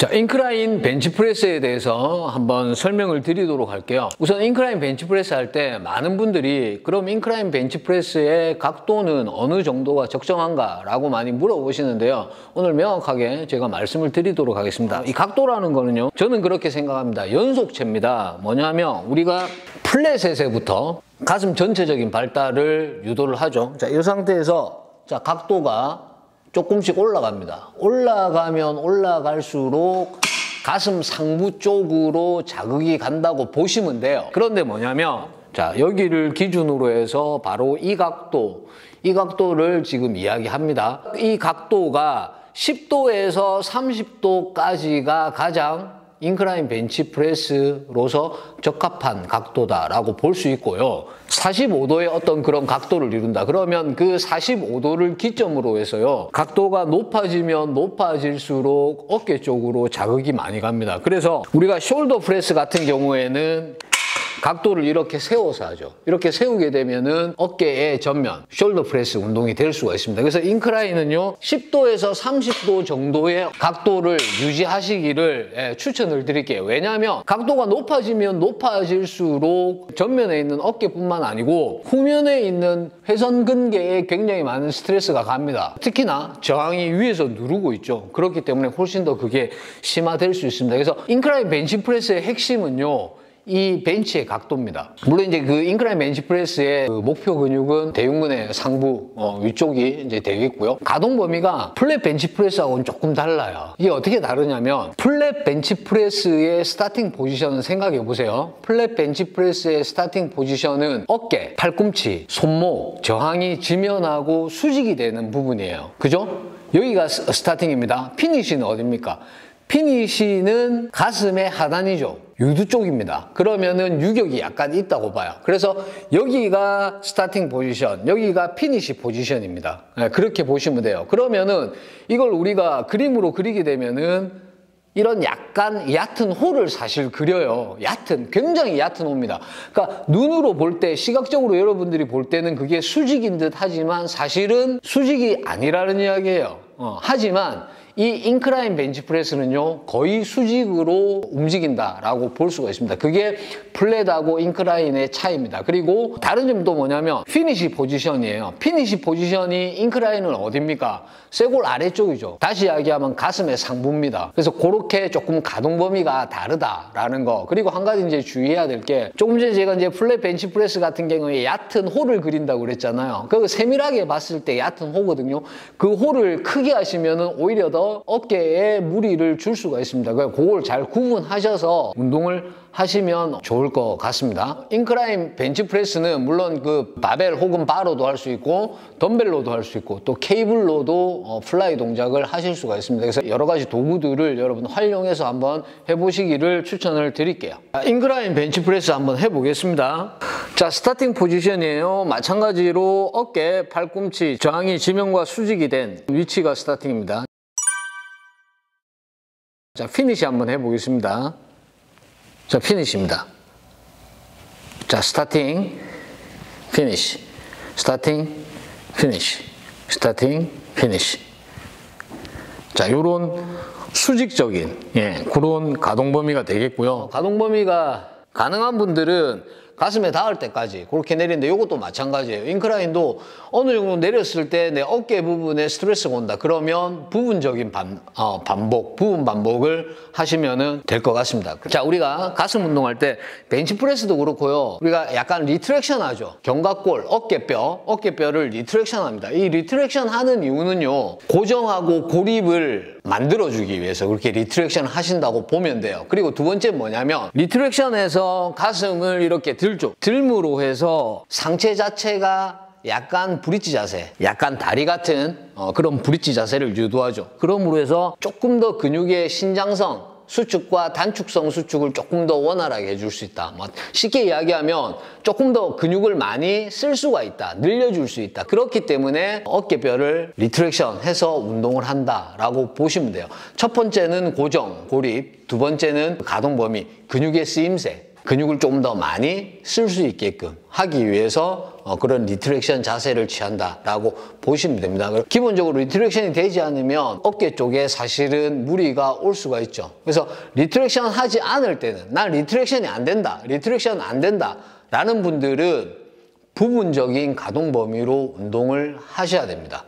자, 인클라인 벤치프레스에 대해서 한번 설명을 드리도록 할게요. 우선 인클라인 벤치프레스 할 때 많은 분들이 그럼 인클라인 벤치프레스의 각도는 어느 정도가 적정한가 라고 많이 물어보시는데요. 오늘 명확하게 제가 말씀을 드리도록 하겠습니다. 이 각도라는 거는요, 저는 그렇게 생각합니다. 연속체입니다. 뭐냐면 우리가 플랫에서부터 가슴 전체적인 발달을 유도를 하죠. 자, 이 상태에서 자, 각도가 조금씩 올라갑니다. 올라가면 올라갈수록 가슴 상부 쪽으로 자극이 간다고 보시면 돼요. 그런데 뭐냐면 자, 여기를 기준으로 해서 바로 이 각도를 지금 이야기합니다. 이 각도가 10도에서 30도까지가 가장 인클라인 벤치프레스로서 적합한 각도다라고 볼 수 있고요. 45도의 어떤 그런 각도를 이룬다. 그러면 그 45도를 기점으로 해서요, 각도가 높아지면 높아질수록 어깨 쪽으로 자극이 많이 갑니다. 그래서 우리가 숄더 프레스 같은 경우에는 각도를 이렇게 세워서 하죠. 이렇게 세우게 되면은 어깨의 전면, 숄더 프레스 운동이 될 수가 있습니다. 그래서 인클라인은요, 10도에서 30도 정도의 각도를 유지하시기를 추천을 드릴게요. 왜냐하면 각도가 높아지면 높아질수록 전면에 있는 어깨뿐만 아니고 후면에 있는 회전근개에 굉장히 많은 스트레스가 갑니다. 특히나 저항이 위에서 누르고 있죠. 그렇기 때문에 훨씬 더 그게 심화될 수 있습니다. 그래서 인클라인 벤치프레스의 핵심은요, 이 벤치의 각도입니다. 물론 이제 그 인클라인 벤치프레스의 그 목표 근육은 대흉근의 상부 위쪽이 이제 되겠고요. 가동 범위가 플랫 벤치프레스하고는 조금 달라요. 이게 어떻게 다르냐면 플랫 벤치프레스의 스타팅 포지션은 생각해 보세요. 플랫 벤치프레스의 스타팅 포지션은 어깨, 팔꿈치, 손목, 저항이 지면하고 수직이 되는 부분이에요. 그죠? 여기가 스타팅입니다. 피니시는 어딥니까? 피니시는 가슴의 하단이죠. 유두 쪽입니다. 그러면은 유격이 약간 있다고 봐요. 그래서 여기가 스타팅 포지션, 여기가 피니시 포지션입니다. 그렇게 보시면 돼요. 그러면은 이걸 우리가 그림으로 그리게 되면은 이런 약간 얕은 홀을 사실 그려요. 굉장히 얕은 홀입니다. 그러니까 눈으로 볼 때, 시각적으로 여러분들이 볼 때는 그게 수직인 듯 하지만 사실은 수직이 아니라는 이야기예요. 하지만 이 인클라인 벤치프레스는요, 거의 수직으로 움직인다라고 볼 수가 있습니다. 그게 플랫하고 인클라인의 차이입니다. 그리고 다른 점도 뭐냐면 피니시 포지션이에요. 피니시 포지션이 인클라인은 어딥니까? 쇄골 아래쪽이죠. 다시 이야기하면 가슴의 상부입니다. 그래서 그렇게 조금 가동 범위가 다르다라는 거. 그리고 한 가지 이제 주의해야 될 게, 조금 전에 제가 이제 플랫 벤치프레스 같은 경우에 얕은 홀을 그린다고 그랬잖아요. 그 세밀하게 봤을 때 얕은 홀거든요. 그 홀을 크게 하시면은 오히려 더 어깨에 무리를 줄 수가 있습니다. 그걸 잘 구분하셔서 운동을 하시면 좋을 것 같습니다. 인클라인 벤치프레스는 물론 그 바벨 혹은 바로도 할 수 있고 덤벨로도 할 수 있고 또 케이블로도 플라이 동작을 하실 수가 있습니다. 그래서 여러 가지 도구들을 여러분 활용해서 한번 해보시기를 추천을 드릴게요. 인클라인 벤치프레스 한번 해보겠습니다. 자, 스타팅 포지션이에요. 마찬가지로 어깨, 팔꿈치, 저항이 지면과 수직이 된 위치가 스타팅입니다. 자, 피니시 한번 해보겠습니다. 자, 피니시입니다. 자, 스타팅, 피니시, 스타팅, 피니시, 스타팅, 피니시. 자, 요런 수직적인, 그런 가동 범위가 되겠고요. 가동 범위가 가능한 분들은 가슴에 닿을 때까지 그렇게 내리는데 이것도 마찬가지예요. 인클라인도 어느 정도 내렸을 때 내 어깨 부분에 스트레스가 온다. 그러면 부분 반복을 하시면 될 것 같습니다. 자, 우리가 가슴 운동할 때 벤치프레스도 그렇고요. 우리가 약간 리트랙션 하죠. 견갑골, 어깨뼈를 리트랙션 합니다. 이 리트랙션 하는 이유는요, 고정하고 고립을 만들어주기 위해서 그렇게 리트랙션 하신다고 보면 돼요. 그리고 두 번째 뭐냐면 리트랙션에서 가슴을 이렇게 들므로 해서 상체 자체가 약간 브릿지 자세, 약간 다리 같은 그런 브릿지 자세를 유도하죠. 그러므로 해서 조금 더 근육의 신장성, 수축과 단축성 수축을 조금 더 원활하게 해줄 수 있다. 쉽게 이야기하면 조금 더 근육을 많이 쓸 수가 있다. 늘려줄 수 있다. 그렇기 때문에 어깨뼈를 리트랙션 해서 운동을 한다라고 보시면 돼요. 첫 번째는 고정, 고립. 두 번째는 가동 범위, 근육의 쓰임새. 근육을 조금 더 많이 쓸 수 있게끔 하기 위해서 그런 리트렉션 자세를 취한다라고 보시면 됩니다. 기본적으로 리트렉션이 되지 않으면 어깨 쪽에 사실은 무리가 올 수가 있죠. 그래서 리트렉션 하지 않을 때는 난 리트렉션이 안 된다, 리트렉션 안 된다 라는 분들은 부분적인 가동 범위로 운동을 하셔야 됩니다.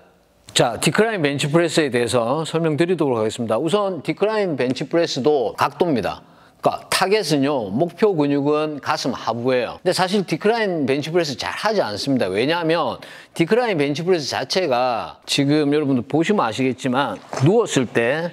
자, 디클라인 벤치프레스에 대해서 설명드리도록 하겠습니다. 우선 디클라인 벤치프레스도 각도입니다. 그러니까 타겟은요, 목표 근육은 가슴 하부예요. 근데 사실 디클라인 벤치프레스 잘 하지 않습니다. 왜냐하면 디클라인 벤치프레스 자체가 지금 여러분들 보시면 아시겠지만 누웠을 때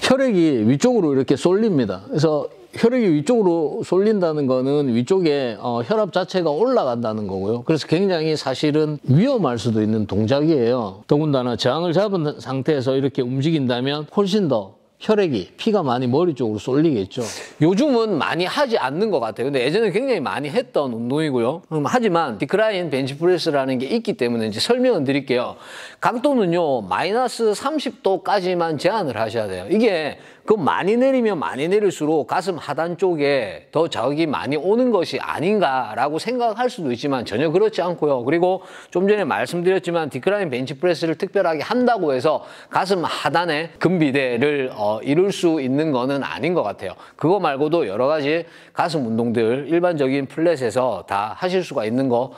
혈액이 위쪽으로 이렇게 쏠립니다. 그래서 혈액이 위쪽으로 쏠린다는 거는 위쪽에 혈압 자체가 올라간다는 거고요. 그래서 굉장히 사실은 위험할 수도 있는 동작이에요. 더군다나 저항을 잡은 상태에서 이렇게 움직인다면 훨씬 더 혈액이, 피가 많이 머리 쪽으로 쏠리겠죠. 요즘은 많이 하지 않는 것 같아요. 근데 예전에 굉장히 많이 했던 운동이고요. 하지만 디클라인 벤치프레스라는 게 있기 때문에 이제 설명을 드릴게요. 각도는요, 마이너스 30도까지만 제한을 하셔야 돼요. 이게 그 많이 내리면 많이 내릴수록 가슴 하단 쪽에 더 자극이 많이 오는 것이 아닌가라고 생각할 수도 있지만 전혀 그렇지 않고요. 그리고 좀 전에 말씀드렸지만 디클라인 벤치프레스를 특별하게 한다고 해서 가슴 하단에 근비대를 이룰 수 있는 거는 아닌 것 같아요. 그거 말고도 여러 가지 가슴 운동들 일반적인 플랫에서 다 하실 수가 있는 것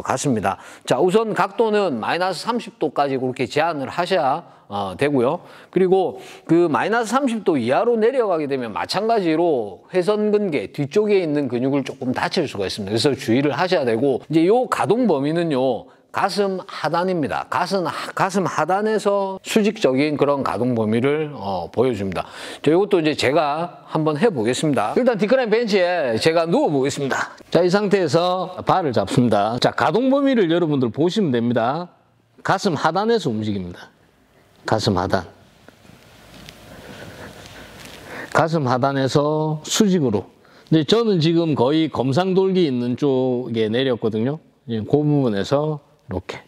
같습니다. 자, 우선 각도는 마이너스 30도까지 그렇게 제한을 하셔야 되고요. 그리고 그 마이너스 30도 이하로 내려가게 되면 마찬가지로 회선근개 뒤쪽에 있는 근육을 조금 다칠 수가 있습니다. 그래서 주의를 하셔야 되고, 이제 요 가동 범위는요, 가슴 하단입니다. 가슴 하단에서 수직적인 그런 가동 범위를 보여줍니다. 자, 이것도 이제 제가 한번 해보겠습니다. 일단 디클라인 벤치에 제가 누워보겠습니다. 자, 이 상태에서 발을 잡습니다. 자, 가동 범위를 여러분들 보시면 됩니다. 가슴 하단에서 움직입니다. 가슴 하단. 가슴 하단에서 수직으로. 근데 저는 지금 거의 검상돌기 있는 쪽에 내렸거든요. 그 부분에서 이렇게.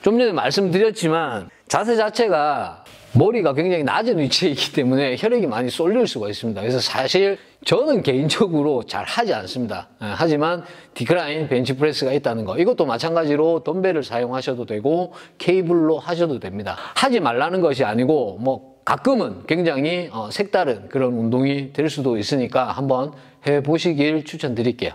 좀 전에 말씀드렸지만 자세 자체가 머리가 굉장히 낮은 위치에 있기 때문에 혈액이 많이 쏠릴 수가 있습니다. 그래서 사실 저는 개인적으로 잘 하지 않습니다. 하지만 디클라인 벤치프레스가 있다는 거, 이것도 마찬가지로 덤벨을 사용하셔도 되고 케이블로 하셔도 됩니다. 하지 말라는 것이 아니고 뭐 가끔은 굉장히 색다른 그런 운동이 될 수도 있으니까 한번 해보시길 추천드릴게요.